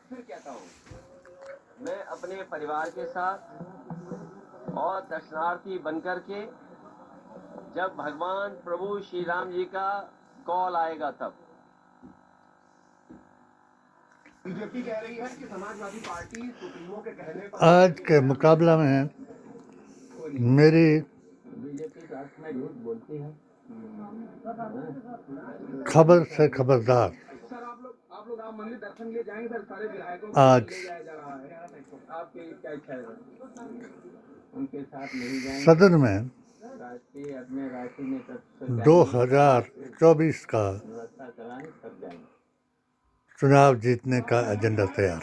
फिर कहता हूँ, मैं अपने परिवार के साथ और दर्शनार्थी बनकर के जब भगवान प्रभु श्री राम जी का कॉल आएगा तब। बीजेपी कह रही है कि समाजवादी पार्टी सुप्रीमो के कहने पर आज के मुकाबला में मेरी बीजेपी राष्ट्र में झूठ बोलती है। खबर से खबरदार सर आप लोग राम मंदिर दर्शन लिए जाएंगे सर, सारे विधायकों आज को ले जाया जा रहा है, आपकी क्या इच्छा है? उनके साथ नहीं जाएंगे। सदन में राष्ट्रीय अपने राष्ट्रीय नेतृत्व 2024 का व्यवस्था कराएं तब जाएंगे। चुनाव जीतने का एजेंडा तैयार।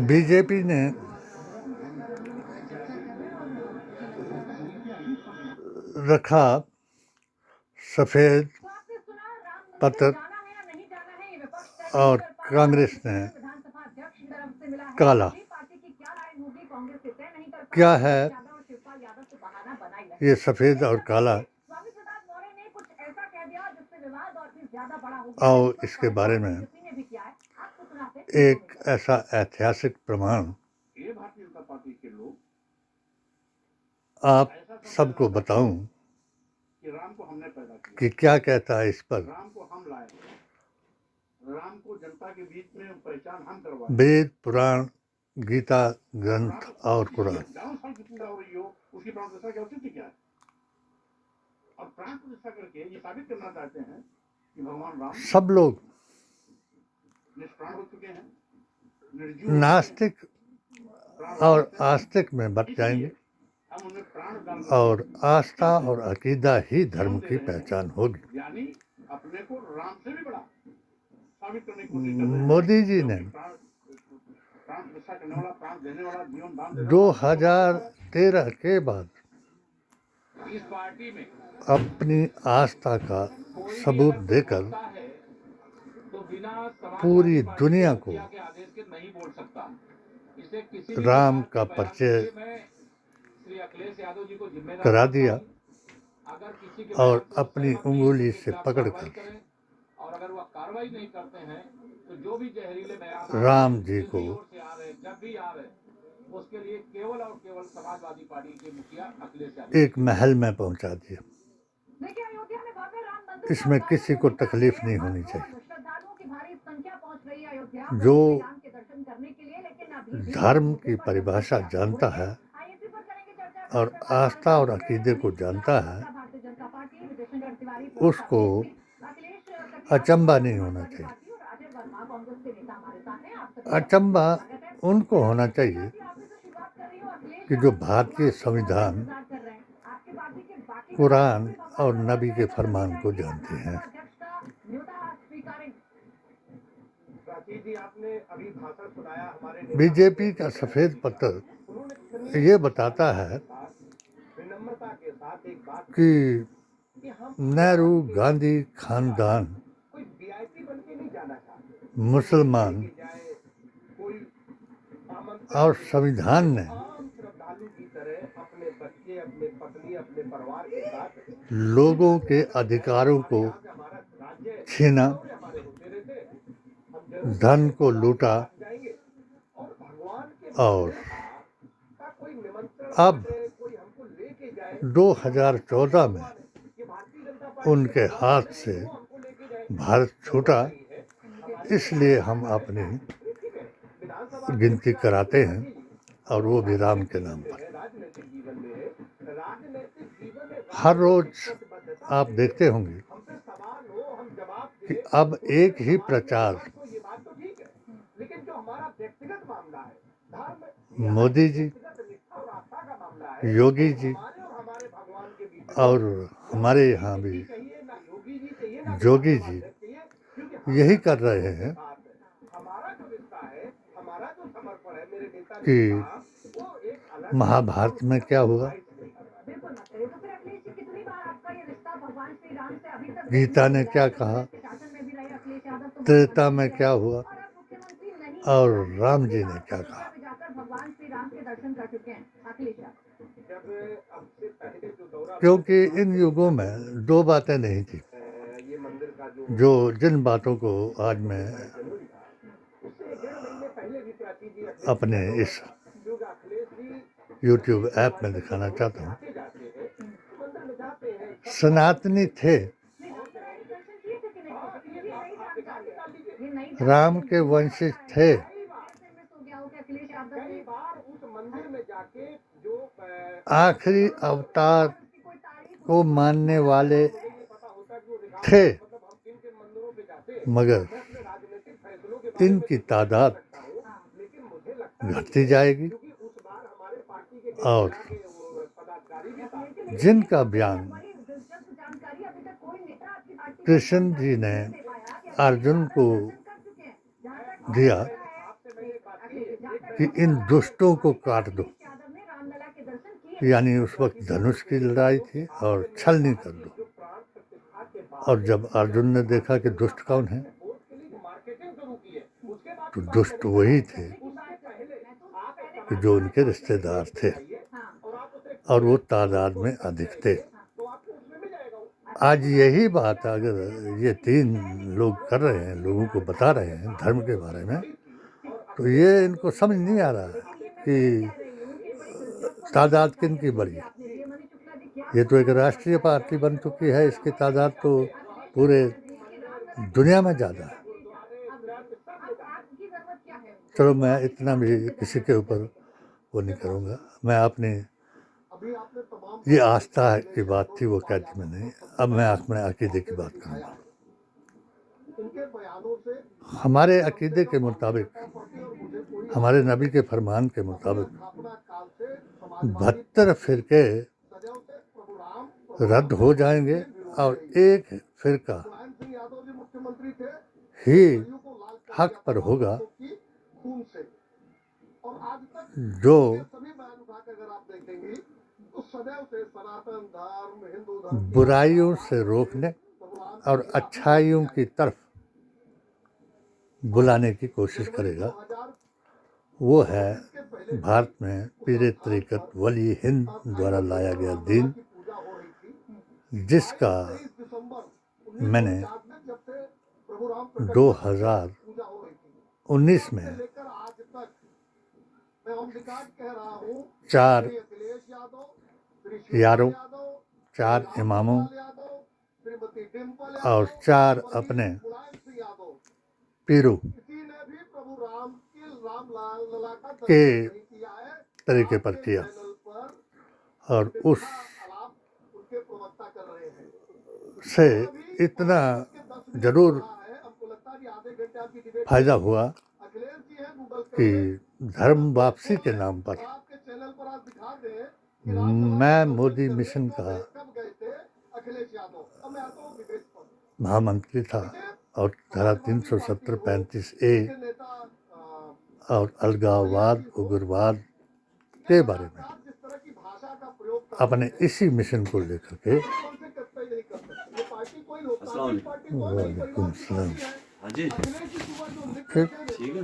बीजेपी ने रखा सफेद पत्र और कांग्रेस ने काला। क्या है ये सफेद और काला, और इसके बारे में एक ऐसा ऐतिहासिक प्रमाण आप सबको बताऊं कि क्या कहता है इस पर। राम को जनता के बीच में पहचान हम करवाएं। वेद, पुराण, गीता ग्रंथ और कुरान, उसकी प्राण प्रतिष्ठा की औचित्य क्या है? और प्राण प्रतिष्ठा करके ये साबित करना चाहते हैं कि भगवान राम सब लोग निष्प्राण हो चुके हैं, नास्तिक और आस्तिक में बट जाएंगे हम उन्हें प्राण दान और आस्था और अकीदा ही धर्म की पहचान होगी। यानी अपने को राम से भी बड़ा साबित करने की कोशिश कर रहे हैं। मोदी जी ने प्राण प्रतिष्ठा करने वाला, प्राण देने वाला, जीवन दान 2013 के बाद इस पार्टी में अपनी आस्था का सबूत देकर पूरी दुनिया को राम का परिचय करा दिया और अपनी उंगली से पकड़कर राम जी को उसके लिए केवल और केवल समाजवादी पार्टी के मुखिया अखिलेश यादव एक महल में पहुंचा दिया। इसमें किसी को तकलीफ नहीं होनी चाहिए। जो धर्म की परिभाषा जानता है और आस्था और अकीदे को जानता है, उसको अचंभा नहीं होना चाहिए। अचंभा उनको होना चाहिए कि जो भारतीय संविधान, कुरान और नबी के फरमान को जानते हैं। बीजेपी का सफेद पत्र ये बताता है कि नेहरू गांधी खानदान मुसलमान और संविधान ने लोगों के अधिकारों को छीना, धन को लूटा और अब 2014 में उनके हाथ से भारत छूटा। इसलिए हम अपनी गिनती कराते हैं और वो भी राम के नाम पर। हर रोज आप देखते होंगे कि अब एक ही प्रचार मोदी जी, योगी जी और हमारे यहाँ भी जोगी जी यही कर रहे हैं कि महाभारत में क्या हुआ, गीता ने क्या कहा, त्रेता में क्या हुआ और राम जी ने क्या कहा। जब अब से पहले जो दौरा क्योंकि इन युगों में दो बातें नहीं थी ये मंदिर का जो जो जिन बातों को आज मैं उससे 1.5 महीने पहले भी प्राची जी अपने इस क्योंकि अखिलेश जी YouTube ऐप में दिखाना चाहता हूँ। आते जाते हैं मंदिर में जाते हैं सनातनी थे, राम के वंशज थे, कई बार उस मंदिर में जाके जो आखिरी अवतार को मानने वाले थे, मंदिरों पे जाते मगर राजनीतिक फैसलों के इनकी तादाद लेकिन मुझे लगता घटती जाएगी है कि उस बार हमारे पार्टी के और पदाधिकारी भी जिनका बयान कृष्ण जी ने अर्जुन को दिया कि इन दुष्टों को काट दो, यानी उस वक्त धनुष की लड़ाई थी और छलनी कर दो। और जब अर्जुन ने देखा कि दुष्ट कौन है, तो दुष्ट वही थे कि जो उनके रिश्तेदार थे और वो तादाद में अधिक थे। आज यही बात अगर ये तीन लोग कर रहे हैं, लोगों को बता रहे हैं धर्म के बारे में, तो ये इनको समझ नहीं आ रहा है कि तादाद किन की बड़ी है। ये तो एक राष्ट्रीय पार्टी बन चुकी है, इसकी तादाद तो पूरे दुनिया में ज़्यादा है। चलो मैं इतना भी किसी के ऊपर वो नहीं करूँगा। मैं अपनी ये आस्था की बात थी वो कह दी मैंने, अब मैं अपने अकीदे की बात करूँगा। हमारे अकीदे के मुताबिक, हमारे नबी के फरमान के मुताबिक 72 फिरके रद्द हो जाएंगे और एक फिरका ही हक पर होगा, जो बुराइयों से रोकने और अच्छाइयों की तरफ बुलाने की कोशिश करेगा। वो है भारत में पीरे तरीक़त वली हिंद द्वारा लाया गया दीन, जिसका मैंने 2019 में 4 यारों, 4 इमामों और 4 अपने पीरों के तरीके पर किया और उस से इतना ज़रूर फायदा हुआ कि धर्म वापसी के नाम पर मैं मोदी मिशन का महामंत्री था और धारा 370-35A और अलगाववाद, उग्रवाद के बारे में अपने इसी मिशन को लेकर के अस्सलाम वालेकुम। वालेकुम सलाम। हाँ जी ठीक ठीक है।